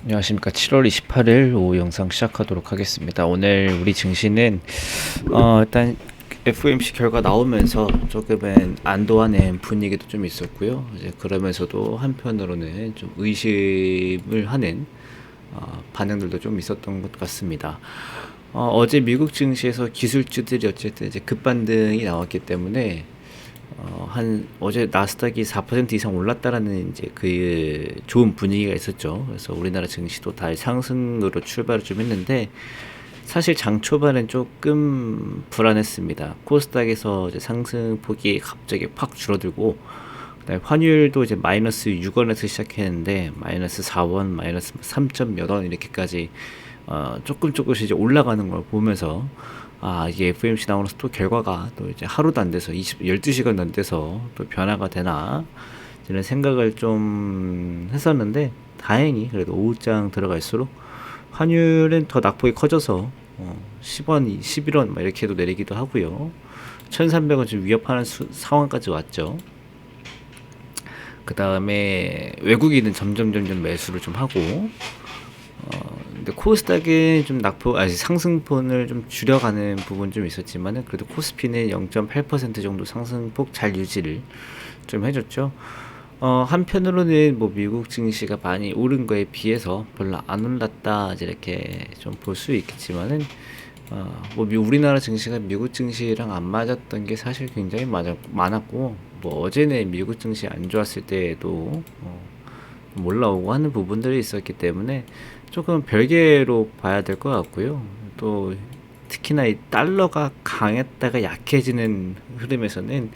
안녕하십니까. 7월 28일 오후 영상 시작하도록 하겠습니다. 오늘 우리 증시는 일단 FOMC 결과 나오면서 조금은 안도하는 분위기도 좀 있었고요. 이제 그러면서도 한편으로는 좀 의심을 하는 반응들도 좀 있었던 것 같습니다. 어제 미국 증시에서 기술주들이 어쨌든 이제 급반등이 나왔기 때문에 어제 나스닥이 4% 이상 올랐다라는 이제 그 좋은 분위기가 있었죠. 그래서 우리나라 증시도 다시 상승으로 출발을 좀 했는데 사실 장 초반엔 조금 불안했습니다. 코스닥에서 이제 상승폭이 갑자기 팍 줄어들고 그다음에 환율도 이제 마이너스 6원에서 시작했는데 마이너스 4원, 마이너스 3점 몇 원 이렇게까지 조금씩 이제 올라가는 걸 보면서 이게 FOMC 나오면서 또 결과가 또 이제 하루도 안 돼서 12시간도 안 돼서 또 변화가 되나 이런 생각을 좀 했었는데 다행히 그래도 오후장 들어갈수록 환율은 더 낙폭이 커져서 10원, 11원 막 이렇게도 내리기도 하고요. 1,300원 좀 위협하는 상황까지 왔죠. 그 다음에 외국인은 점점 매수를 좀 하고 근데 코스닥은 좀 상승폭을 좀 줄여가는 부분 좀 있었지만은 그래도 코스피는 0.8% 정도 상승폭 잘 유지를 좀 해줬죠. 한편으로는 뭐 미국 증시가 많이 오른 거에 비해서 별로 안 올랐다 이렇게 좀 볼 수 있겠지만은 뭐 우리나라 증시가 미국 증시랑 안 맞았던 게 사실 굉장히 많았고 뭐 어제는 미국 증시 안 좋았을 때에도 좀 올라오고 하는 부분들이 있었기 때문에 조금 별개로 봐야 될 것 같고요. 또 특히나 이 달러가 강했다가 약해지는 흐름에서는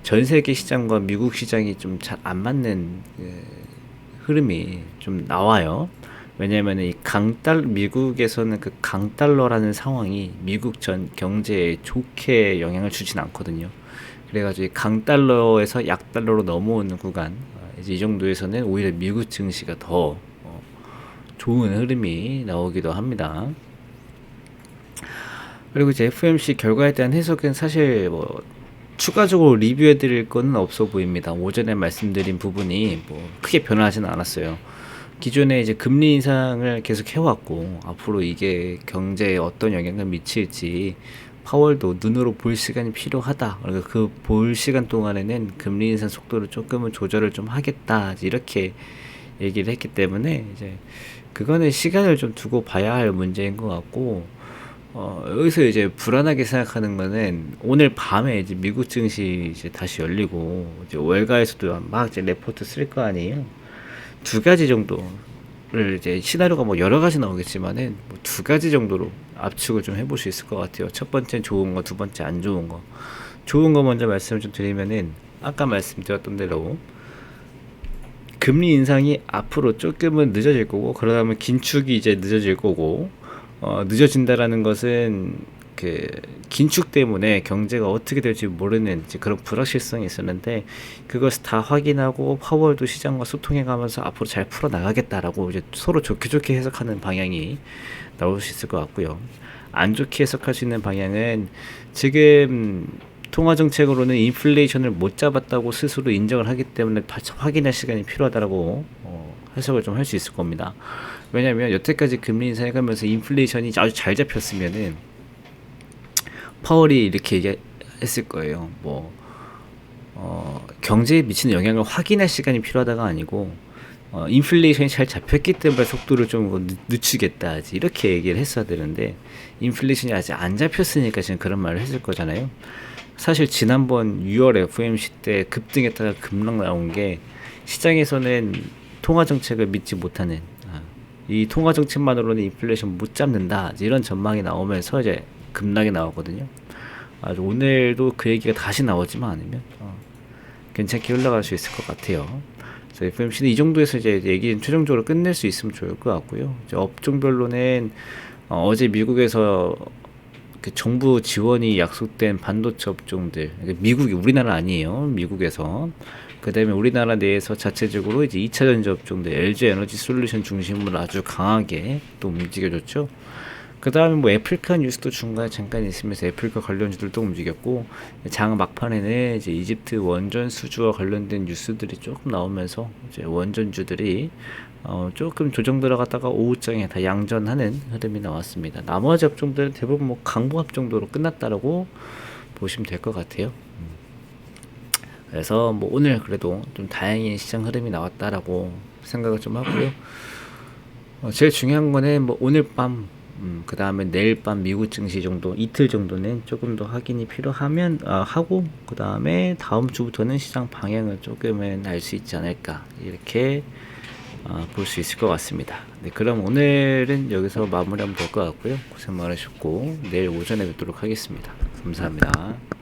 전 세계 시장과 미국 시장이 좀 잘 안 맞는 흐름이 좀 나와요. 왜냐하면 이 미국에서는 그 강달러라는 상황이 미국 전 경제에 좋게 영향을 주진 않거든요. 그래가지고 이 강달러에서 약달러로 넘어오는 구간, 이제 이 정도에서는 오히려 미국 증시가 더 좋은 흐름이 나오기도 합니다. 그리고 이제 FOMC 결과에 대한 해석은 사실 뭐 추가적으로 리뷰해 드릴 거는 없어 보입니다. 오전에 말씀드린 부분이 뭐 크게 변화하지는 않았어요. 기존에 이제 금리 인상을 계속 해왔고 앞으로 이게 경제에 어떤 영향을 미칠지 파월도 눈으로 볼 시간이 필요하다. 그러니까 그 볼 시간 동안에는 금리 인상 속도를 조금은 조절을 좀 하겠다. 이렇게 얘기를 했기 때문에 이제 그거는 시간을 좀 두고 봐야 할 문제인 것 같고 여기서 이제 불안하게 생각하는 거는 오늘 밤에 이제 미국 증시 이제 다시 열리고 이제 월가에서도 막 이제 레포트 쓸 거 아니에요. 두 가지 정도를 이제 시나리오가 뭐 여러 가지 나오겠지만은 뭐 두 가지 정도로 압축을 좀 해볼 수 있을 것 같아요. 첫 번째는 좋은 거, 두 번째 안 좋은 거. 좋은 거 먼저 말씀을 좀 드리면은 아까 말씀드렸던 대로 금리 인상이 앞으로 조금은 늦어질 거고 그러다 보면 긴축이 이제 늦어질 거고 늦어진다라는 것은 그 긴축 때문에 경제가 어떻게 될지 모르는 그런 불확실성이 있었는데 그것을 다 확인하고 파월도 시장과 소통해 가면서 앞으로 잘 풀어 나가겠다라고 이제 서로 좋게 해석하는 방향이 나올 수 있을 것 같고요. 안 좋게 해석할 수 있는 방향은 지금 통화 정책으로는 인플레이션을 못 잡았다고 스스로 인정을 하기 때문에 확인할 시간이 필요하다라고 해석을 좀 할 수 있을 겁니다. 왜냐하면 여태까지 금리 인상해가면서 인플레이션이 아주 잘 잡혔으면은 파월이 이렇게 얘기했을 거예요. 뭐 경제에 미치는 영향을 확인할 시간이 필요하다가 아니고 인플레이션이 잘 잡혔기 때문에 속도를 좀 늦추겠다 이렇게 얘기를 했어야 되는데 인플레이션이 아직 안 잡혔으니까 지금 그런 말을 했을 거잖아요. 사실 지난번 6월 FOMC 때 급등했다가 급락 나온 게 시장에서는 통화 정책을 믿지 못하는 이 통화 정책만으로는 인플레이션 못 잡는다 이런 전망이 나오면서 이제 급락이 나오거든요. 아주 오늘도 그 얘기가 다시 나오지만 않으면 괜찮게 올라갈 수 있을 것 같아요. 그래서 FOMC는 이 정도에서 이제 얘기는 최종적으로 끝낼 수 있으면 좋을 것 같고요. 이제 업종별로는 어제 미국에서 그 정부 지원이 약속된 반도체 업종들, 우리나라 아니에요. 미국에서. 그 다음에 우리나라 내에서 자체적으로 이제 2차 전지 업종들, LG 에너지 솔루션 중심으로 아주 강하게 또 움직여줬죠. 그 다음에 뭐 애플카 뉴스도 중간에 잠깐 있으면서 애플카 관련주들도 움직였고, 장 막판에는 이제 이집트 원전 수주와 관련된 뉴스들이 조금 나오면서 이제 원전주들이 조금 조정 들어갔다가 오후장에 다 양전하는 흐름이 나왔습니다. 나머지 업종들은 대부분 뭐 강보합 정도로 끝났다라고 보시면 될 것 같아요. 그래서 뭐 오늘 그래도 좀 다행인 시장 흐름이 나왔다라고 생각을 좀 하고요. 제일 중요한 거는 뭐 오늘 밤, 그 다음에 내일 밤 미국 증시 정도, 이틀 정도는 조금 더 확인이 필요하면 하고, 그 다음에 다음 주부터는 시장 방향을 조금은 알 수 있지 않을까, 이렇게 볼 수 있을 것 같습니다. 네, 그럼 오늘은 여기서 마무리하면 될 것 같고요. 고생 많으셨고 내일 오전에 뵙도록 하겠습니다. 감사합니다.